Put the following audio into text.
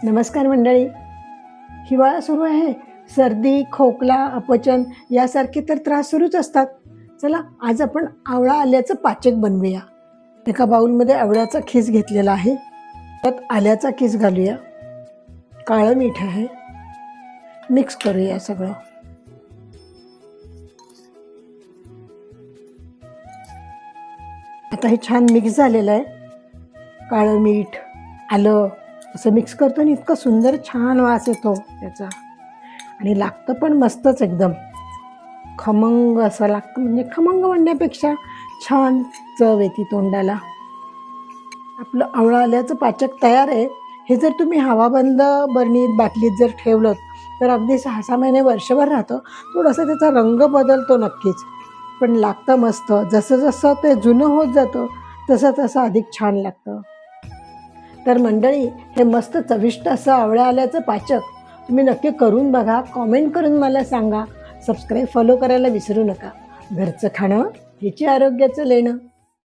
नमस्कार मंडळी. हिवाळा सुरू आहे. सर्दी, खोकला, अपचन यासारखे तर त्रास सुरूच असतात. चला आज आपण आवळा आल्याचं पाचक बनवूया. एका बाउलमध्ये आवळ्याचा खीस घेतलेला आहे. त्यात आल्याचा खीस घालूया. काळं मीठ आहे. मिक्स करूया सगळं. आता हे छान मिक्स झालेलं आहे. काळं मीठ, आलं असं मिक्स करतो आणि इतकं सुंदर छान वास येतो त्याचा. आणि लागतं पण मस्तच, एकदम खमंग असं लागतं. म्हणजे खमंग म्हणण्यापेक्षा छान चव येते तोंडाला. आपलं आवळा आल्याचं पाचक तयार आहे. हे जर तुम्ही हवाबंद बरणीत, बाटलीत जर ठेवलं तर अगदी 6-6 महिने, वर्षभर राहतं. थोडासा त्याचा रंग बदलतो नक्कीच, पण लागतं मस्त. जसं जसं ते जुनं होत जातं तसं तसं अधिक छान लागतं. तर मंडळी, हे मस्त चविष्ट असं आवळा आल्याचं पाचक तुम्ही नक्की करून बघा. कॉमेंट करून मला सांगा. सबस्क्राईब, फॉलो करायला विसरू नका. घरचं खाणं हेची आरोग्याचं लेणं.